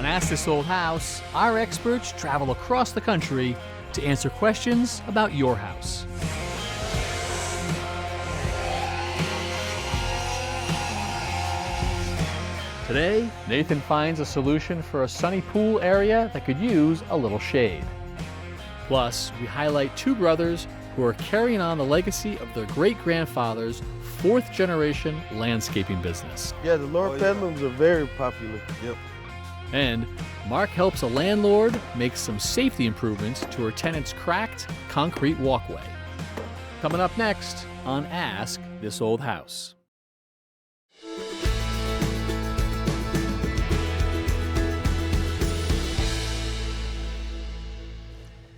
On Ask This Old House, our experts travel across the country to answer questions about your house. Today, Nathan finds a solution for a sunny pool area that could use a little shade. Plus, we highlight two brothers who are carrying on the legacy of their great-grandfather's fourth-generation landscaping business. Yeah, the Lord Pedlums are very popular. Yep. And Mark helps a landlord make some safety improvements to her tenant's cracked concrete walkway. Coming up next on Ask This Old House.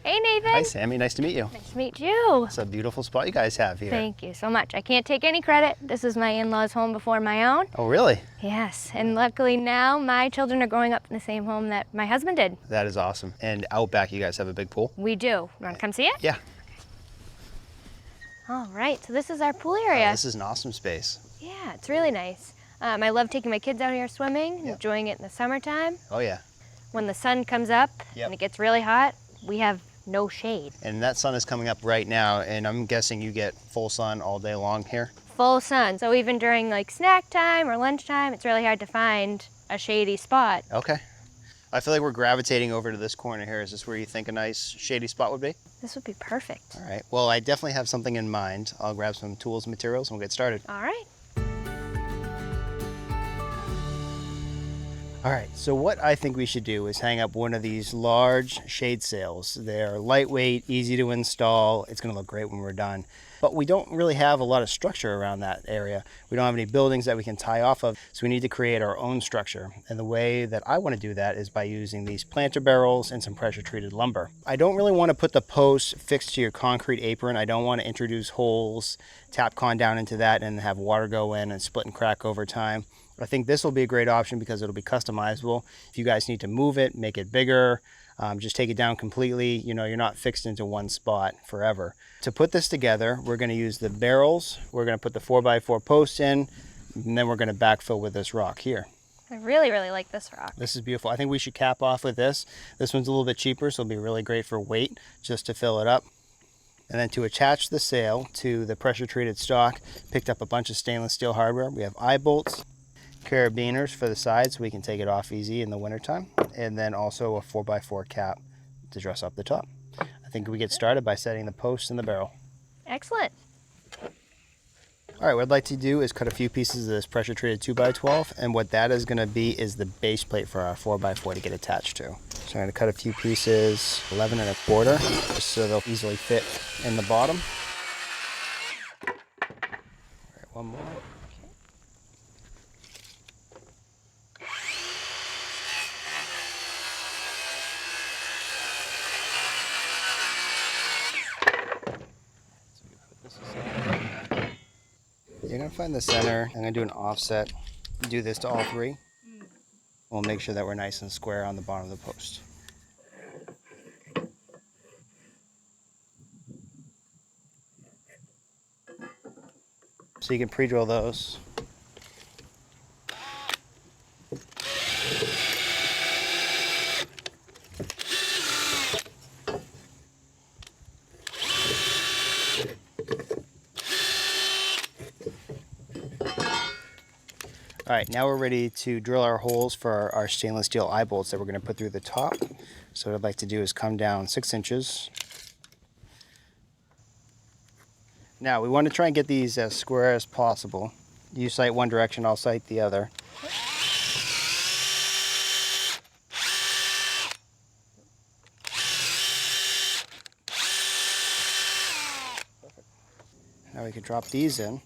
Hey, Nathan. Hi, Sammy. Nice to meet you. Nice to meet you. It's a beautiful spot you guys have here. Thank you so much. I can't take any credit. This is my in-laws' home before my own. Oh, really? Yes, and luckily now my children are growing up in the same home that my husband did. That is awesome. And out back, you guys have a big pool? We do. You want to come see it? Yeah. All right, so this is our pool area. This is an awesome space. Yeah, it's really nice. I love taking my kids out here swimming, enjoying it in the summertime. Oh, yeah. When the sun comes up and it gets really hot, we have no shade. And that sun is coming up right now, and I'm guessing you get full sun all day long here? Full sun, so even during like snack time or lunchtime, it's really hard to find a shady spot. Okay. I feel like we're gravitating over to this corner here. Is this where you think a nice shady spot would be? This would be perfect. All right. Well, I definitely have something in mind. I'll grab some tools and materials and we'll get started. All right. All right, so what I think we should do is hang up one of these large shade sails. They're lightweight, easy to install. It's gonna look great when we're done. But we don't really have a lot of structure around that area. We don't have any buildings that we can tie off of, so we need to create our own structure. And the way that I wanna do that is by using these planter barrels and some pressure treated lumber. I don't really wanna put the posts fixed to your concrete apron. I don't wanna introduce holes, tap con down into that and have water go in and split and crack over time. I think this will be a great option because it'll be customizable. If you guys need to move it, make it bigger, just take it down completely. You know, you're not fixed into one spot forever. To put this together, we're gonna use the barrels, we're gonna put the 4x4 posts in, and then we're gonna backfill with this rock here. I really, really like this rock. This is beautiful. I think we should cap off with this. This one's a little bit cheaper, so it'll be really great for weight, just to fill it up. And then to attach the sail to the pressure treated stock, picked up a bunch of stainless steel hardware. We have eye bolts, carabiners for the sides so we can take it off easy in the wintertime, and then also a 4x4 cap to dress up the top. I think we get started by setting the posts in the barrel. Excellent. All right, what I'd like to do is cut a few pieces of this pressure treated 2x12, and what that is going to be is the base plate for our 4x4 to get attached to. So I'm going to cut a few pieces, 11 1/4, just so they'll easily fit in the bottom. All right, one more. You're gonna find the center. I'm gonna do an offset. Do this to all three. We'll make sure that we're nice and square on the bottom of the post. So you can pre-drill those. All right, now we're ready to drill our holes for our stainless steel eye bolts that we're going to put through the top. So what I'd like to do is come down 6 inches. Now we want to try and get these as square as possible. You sight one direction, I'll sight the other. Now we can drop these in.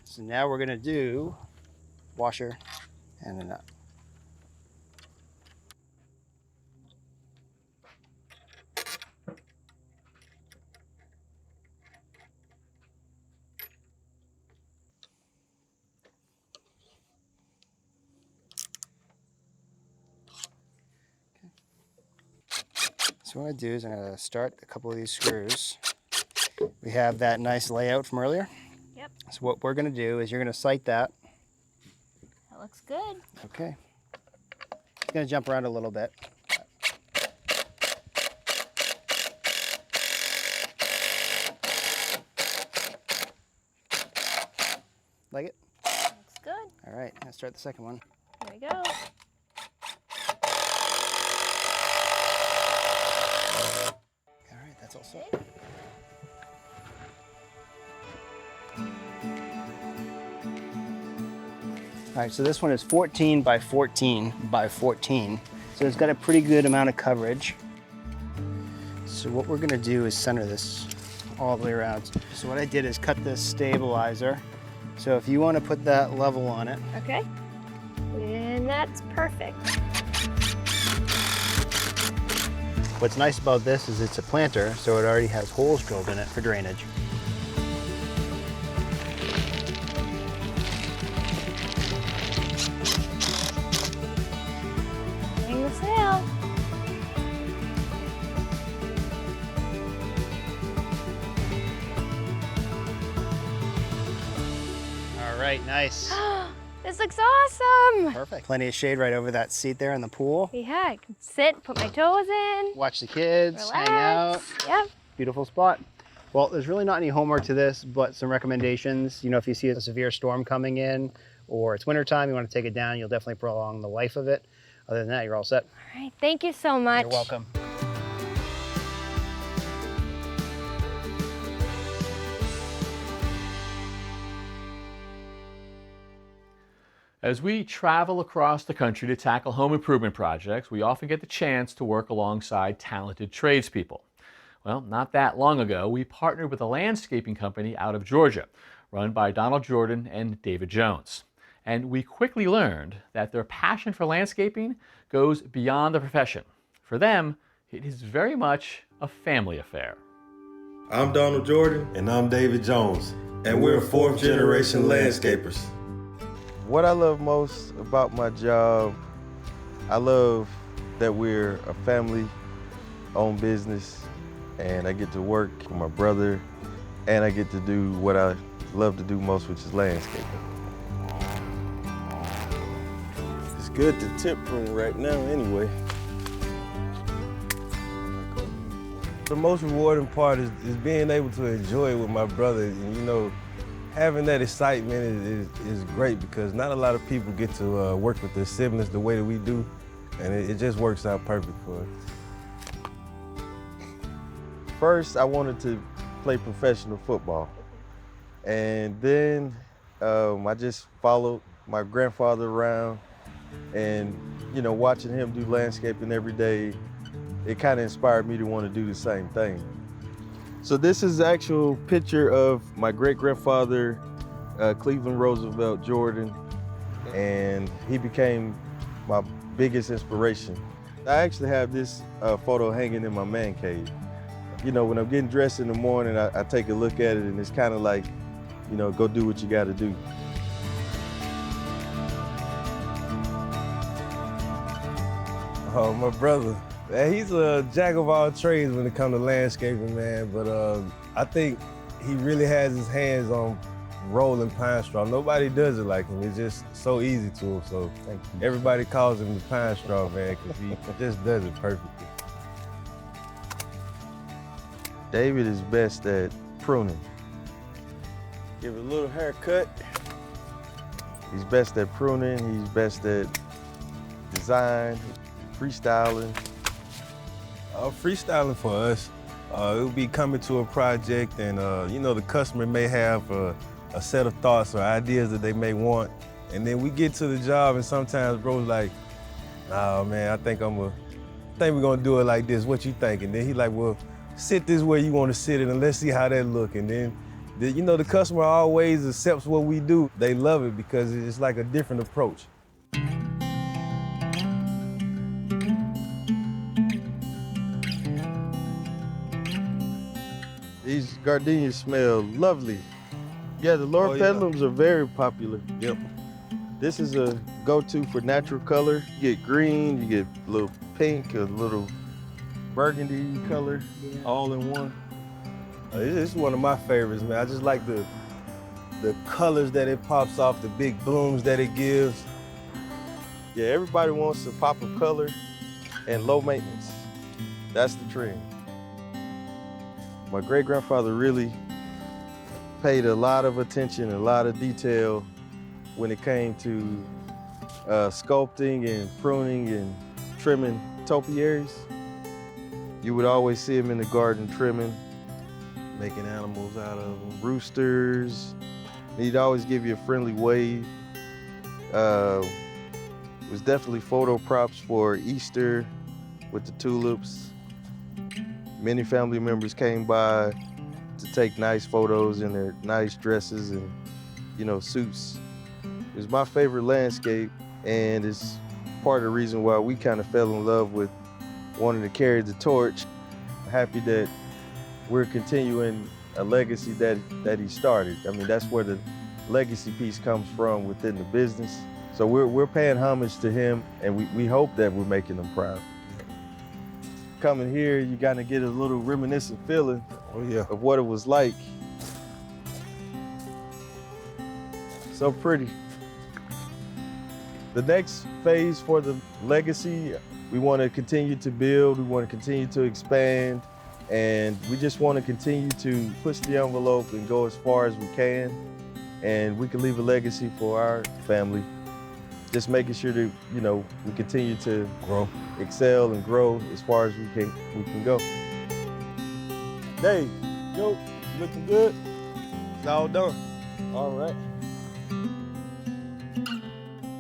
So now we're going to do washer and a nut. So what I'm going to do is I'm going to start a couple of these screws. We have that nice layout from earlier. Yep. So what we're going to do is you're going to sight that. That looks good. Okay. It's going to jump around a little bit. Like it? Looks good. All right, let's start the second one. There we go. All right, that's all set. All right, so this one is 14 by 14 by 14. So it's got a pretty good amount of coverage. So what we're gonna do is center this all the way around. So what I did is cut this stabilizer. So if you wanna put that level on it. Okay. And that's perfect. What's nice about this is it's a planter, so it already has holes drilled in it for drainage. Hang the sail. All right, nice. This looks awesome. Perfect. Plenty of shade right over that seat there in the pool. Yeah, I can sit, put my toes in. Watch the kids, hang out. Relax. Yep. Beautiful spot. Well, there's really not any homework to this, but some recommendations. You know, if you see a severe storm coming in or it's wintertime, you want to take it down, you'll definitely prolong the life of it. Other than that, you're all set. All right, thank you so much. You're welcome. As we travel across the country to tackle home improvement projects, we often get the chance to work alongside talented tradespeople. Well, not that long ago, we partnered with a landscaping company out of Georgia, run by Donald Jordan and David Jones. And we quickly learned that their passion for landscaping goes beyond the profession. For them, it is very much a family affair. I'm Donald Jordan. And I'm David Jones. And we're fourth generation landscapers. What I love most about my job, I love that we're a family-owned business, and I get to work with my brother, and I get to do what I love to do most, which is landscaping. It's good to tip room right now anyway. The most rewarding part is being able to enjoy it with my brother, and you know, having that excitement is great because not a lot of people get to work with their siblings the way that we do, and it just works out perfect for us. First, I wanted to play professional football, and then I just followed my grandfather around, and you know, watching him do landscaping every day, it kind of inspired me to want to do the same thing. So this is the actual picture of my great-grandfather, Cleveland Roosevelt Jordan, and he became my biggest inspiration. I actually have this photo hanging in my man cave. You know, when I'm getting dressed in the morning, I take a look at it, and it's kind of like, you know, go do what you got to do. Oh, my brother. Man, he's a jack of all trades when it comes to landscaping, man, but I think he really has his hands on rolling pine straw. Nobody does it like him. It's just so easy to him, so everybody calls him the pine straw man because he just does it perfectly. David is best at pruning. Give it a little haircut. He's best at pruning, he's best at design, freestyling. Freestyling for us, it would be coming to a project and, you know, the customer may have a set of thoughts or ideas that they may want. And then we get to the job and sometimes bro's like, nah, man, I think we're gonna do it like this. What you think? And then he like, well, sit this way you want to sit it and let's see how that look. And then, you know, the customer always accepts what we do. They love it because it's like a different approach. These gardenias smell lovely. Yeah, the Lord petalums are very popular. Yep. This is a go-to for natural color. You get green, you get a little pink, a little burgundy color, all in one. It's one of my favorites, man. I just like the colors that it pops off, the big blooms that it gives. Yeah, everybody wants a pop of color and low maintenance. That's the trend. My great-grandfather really paid a lot of attention, a lot of detail when it came to sculpting and pruning and trimming topiaries. You would always see him in the garden trimming, making animals out of them, roosters. He'd always give you a friendly wave. It was definitely photo props for Easter with the tulips. Many family members came by to take nice photos in their nice dresses and, you know, suits. It was my favorite landscape, and it's part of the reason why we kind of fell in love with wanting to carry the torch. Happy that we're continuing a legacy that he started. I mean, that's where the legacy piece comes from within the business. So we're paying homage to him, and we hope that we're making him proud. Coming here, you gotta get a little reminiscent feeling of what it was like. So pretty. The next phase for the legacy, we want to continue to build, we want to continue to expand, and we just want to continue to push the envelope and go as far as we can, and we can leave a legacy for our family. Just making sure that, you know, we continue to Grow. excel and grow as far as we can go. Dave, yo, looking good? It's all done. All right.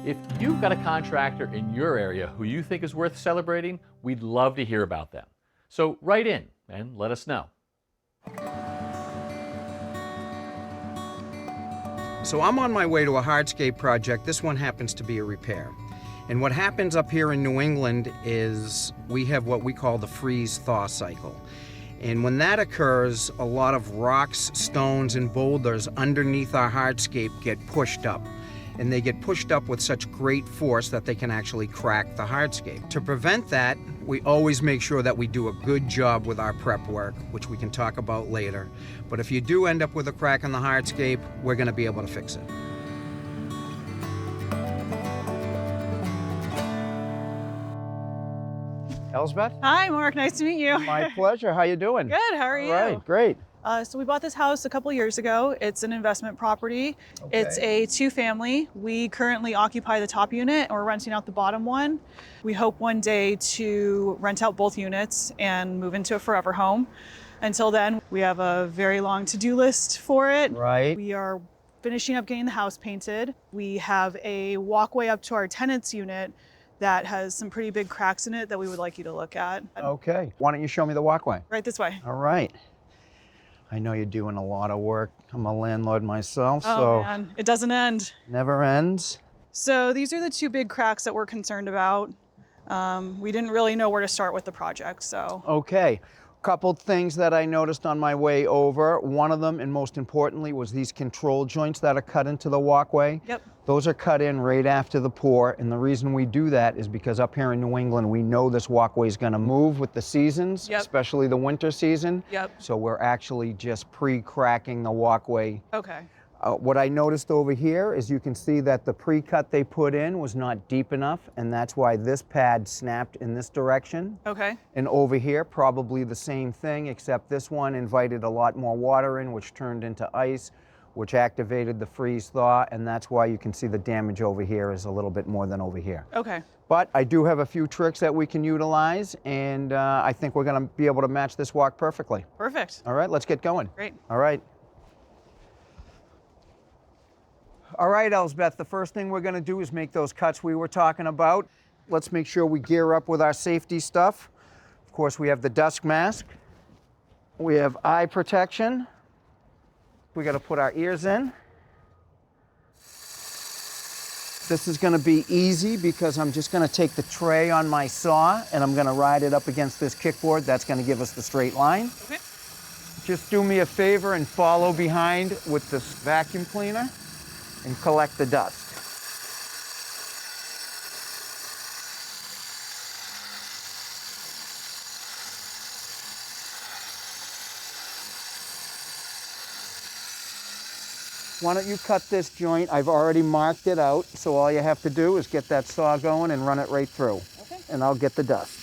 If you've got a contractor in your area who you think is worth celebrating, we'd love to hear about them. So write in and let us know. So I'm on my way to a hardscape project. This one happens to be a repair. And what happens up here in New England is we have what we call the freeze-thaw cycle. And when that occurs, a lot of rocks, stones, and boulders underneath our hardscape get pushed up. And they get pushed up with such great force that they can actually crack the hardscape. To prevent that, we always make sure that we do a good job with our prep work, which we can talk about later. But if you do end up with a crack in the hardscape, we're going to be able to fix it. Elsbeth? Hi, Mark. Nice to meet you. My pleasure. How you doing? Good. How are you? All right, great. So we bought this house a couple years ago. It's an investment property. It's a two-family. We currently occupy the top unit, and we're renting out the bottom one. We hope one day to rent out both units and move into a forever home. Until then, we have a very long to-do list for it. Right. We are finishing up getting the house painted. We have a walkway up to our tenant's unit that has some pretty big cracks in it that we would like you to look at. Okay. Why don't you show me the walkway? Right this way. All right. I know you're doing a lot of work. I'm a landlord myself, Oh, so man. It doesn't end. never ends. So these are the two big cracks that we're concerned about. We didn't really know where to start with the project, so. Okay. Couple things that I noticed on my way over. One of them, and most importantly, was these control joints that are cut into the walkway. Yep. Those are cut in right after the pour, and the reason we do that is because up here in New England, we know this walkway is going to move with the seasons, Yep. especially the winter season. Yep. So we're actually just pre-cracking the walkway. Okay. What I noticed over here is you can see that the pre-cut they put in was not deep enough, and that's why this pad snapped in this direction. Okay. And over here, probably the same thing, except this one invited a lot more water in, which turned into ice, which activated the freeze-thaw, and that's why you can see the damage over here is a little bit more than over here. Okay. But I do have a few tricks that we can utilize, and I think we're going to be able to match this walk perfectly. Perfect. All right, let's get going. Great. All right. All right, Elsbeth, the first thing we're going to do is make those cuts we were talking about. Let's make sure we gear up with our safety stuff. Of course, we have the dust mask. We have eye protection. We got to put our ears in. This is going to be easy because I'm just going to take the tray on my saw and I'm going to ride it up against this kickboard. That's going to give us the straight line. Okay. Just do me a favor and follow behind with this vacuum cleaner and collect the dust. why don't you cut this joint? I've already marked it out, so all you have to do is get that saw going and run it right through. Okay. And I'll get the dust.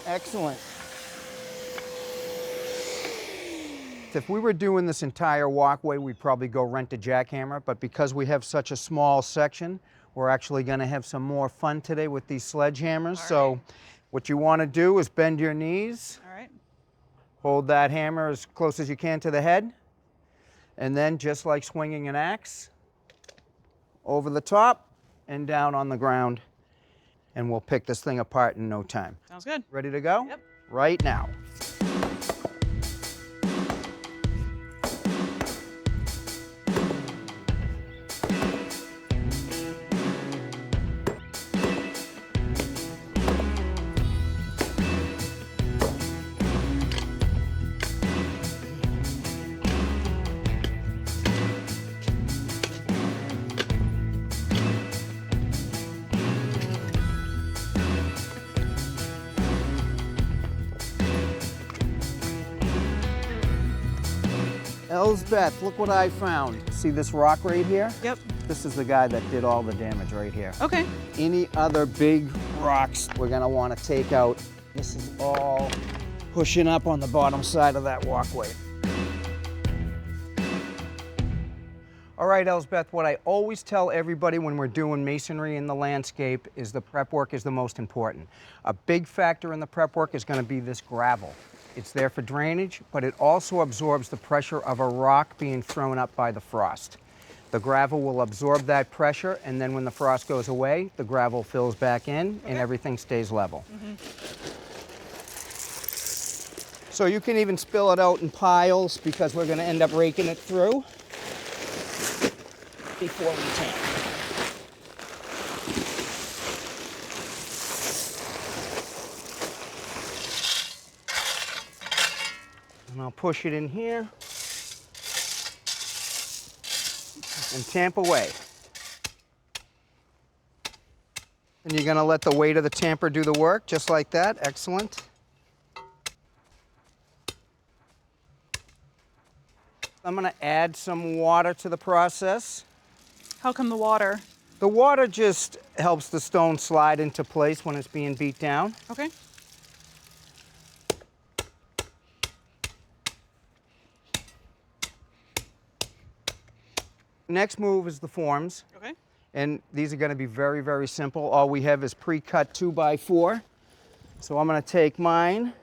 Excellent. If we were doing this entire walkway, we'd probably go rent a jackhammer, but because we have such a small section, we're actually going to have some more fun today with these sledgehammers. So what you want to do is bend your knees. All right. Hold that hammer as close as you can to the head. And then, just like swinging an axe, over the top and down on the ground. And we'll pick this thing apart in no time. Sounds good. Ready to go? Yep. Right now. Elsbeth, look what I found. See this rock right here? Yep. This is the guy that did all the damage right here. Okay. Any other big rocks we're gonna want to take out. This is all pushing up on the bottom side of that walkway. All right, Elsbeth, what I always tell everybody when we're doing masonry in the landscape is the prep work is the most important. A big factor in the prep work is going to be this gravel. It's there for drainage, but it also absorbs the pressure of a rock being thrown up by the frost. The gravel will absorb that pressure, and then when the frost goes away, the gravel fills back in and everything stays level. So you can even spill it out in piles because we're going to end up raking it through before we tamp. And I'll push it in here and tamp away. And you're going to let the weight of the tamper do the work, just like that. Excellent. I'm going to add some water to the process. How come the water? The water just helps the stone slide into place when it's being beat down. Okay. Next move is the forms. Okay. And these are going to be very, very simple. All we have is pre-cut 2x4. So I'm going to take mine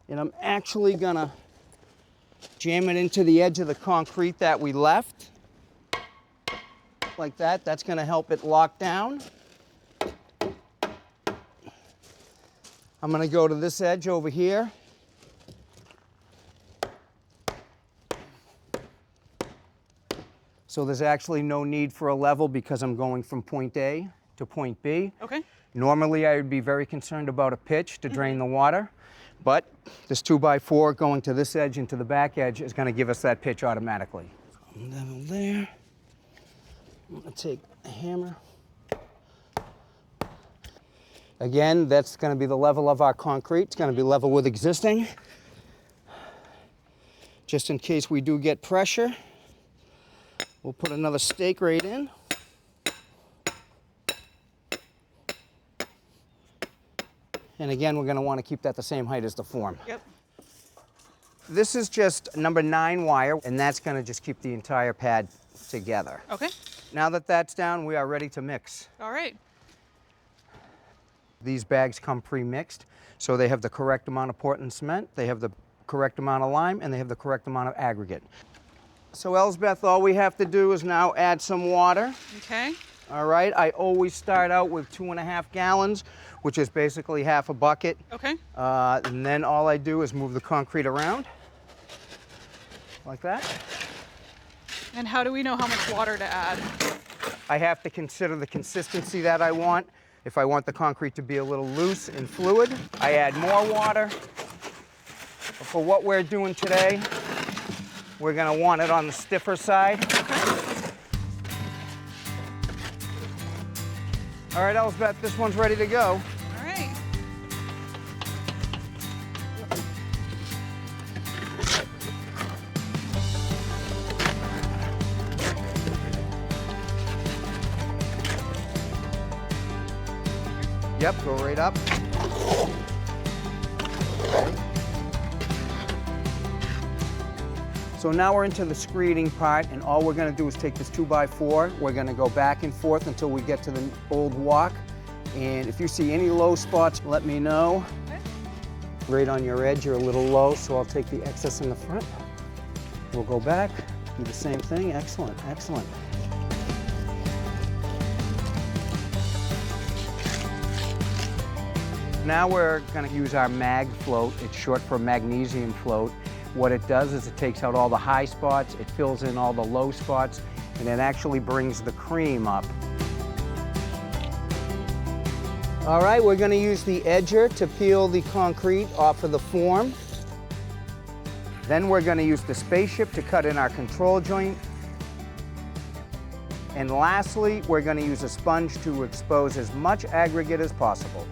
and I'm actually going to jam it into the edge of the concrete that we left. Like that. That's going to help it lock down. I'm going to go to this edge over here. So there's actually no need for a level because I'm going from point A to point B. Okay. Normally I would be very concerned about a pitch to drain the water, but this 2x4 going to this edge and to the back edge is going to give us that pitch automatically. Level there. I'm going to take a hammer. Again, that's going to be the level of our concrete. It's going to be level with existing. Just in case we do get pressure, we'll put another stake right in. And again, we're going to want to keep that the same height as the form. Yep. This is just number 9 wire, and that's going to just keep the entire pad together. Okay. Now that that's down, we are ready to mix. All right. These bags come pre-mixed, so they have the correct amount of Portland cement, they have the correct amount of lime, and they have the correct amount of aggregate. So Elsbeth, all we have to do is now add some water. Okay. All right, I always start out with 2.5 gallons, which is basically half a bucket. Okay. And then all I do is move the concrete around, like that. And how do we know how much water to add? I have to consider the consistency that I want. If I want the concrete to be a little loose and fluid, I add more water. But for what we're doing today, we're going to want it on the stiffer side. All right, Elsbeth, this one's ready to go. All right. Yep, go right up. Okay. So now we're into the screeding part, and all we're gonna do is take this 2x4. We're gonna go back and forth until we get to the old walk. And if you see any low spots, let me know. Okay. Right on your edge, you're a little low, so I'll take the excess in the front. We'll go back, do the same thing. Excellent, excellent. Now we're going to use our mag float. It's short for magnesium float. What it does is it takes out all the high spots, it fills in all the low spots, and it actually brings the cream up. All right, we're going to use the edger to peel the concrete off of the form. Then we're going to use the spaceship to cut in our control joint. And lastly, we're going to use a sponge to expose as much aggregate as possible.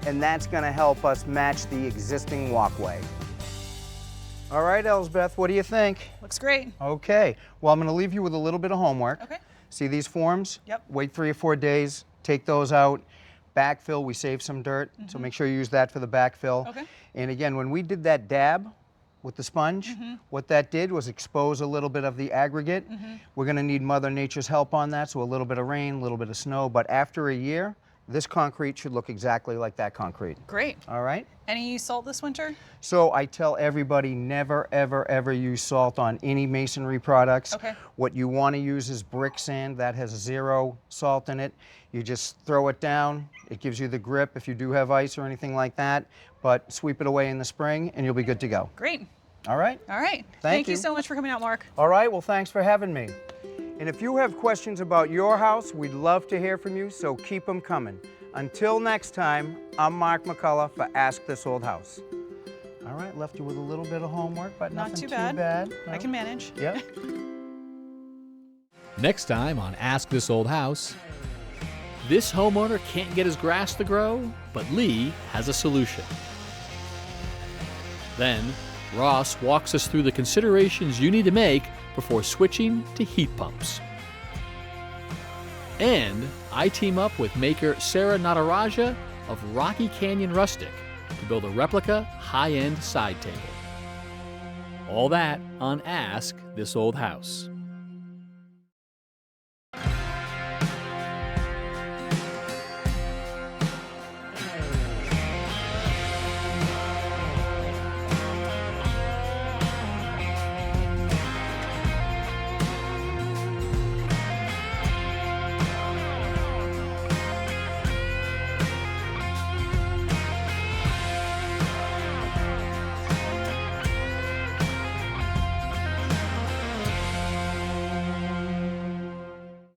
And that's going to help us match the existing walkway. All right, Elsbeth, what do you think? Looks great. Okay, well, I'm going to leave you with a little bit of homework. Okay. See these forms? Yep. Wait 3 or 4 days, take those out. Backfill, we saved some dirt, so make sure you use that for the backfill. Okay. And again, when we did that dab with the sponge, what that did was expose a little bit of the aggregate. We're going to need Mother Nature's help on that, so a little bit of rain, a little bit of snow, but after a year, this concrete should look exactly like that concrete. Great. All right? Any salt this winter? So I tell everybody never, ever, ever use salt on any masonry products. Okay. What you want to use is brick sand. That has 0 salt in it. You just throw it down. It gives you the grip if you do have ice or anything like that. But sweep it away in the spring and you'll be good to go. Great. All right? All right. Thank you you so much for coming out, Mark. All right, well, thanks for having me. And if you have questions about your house, we'd love to hear from you, so keep them coming. Until next time, I'm Mark McCullough for Ask This Old House. All right, left you with a little bit of homework, but Not nothing too bad. No? I can manage. Yep. Next time on Ask This Old House, this homeowner can't get his grass to grow, but Lee has a solution. Then, Ross walks us through the considerations you need to make before switching to heat pumps. And I team up with maker Sarah Nataraja of Rocky Canyon Rustic to build a replica high-end side table. All that on Ask This Old House.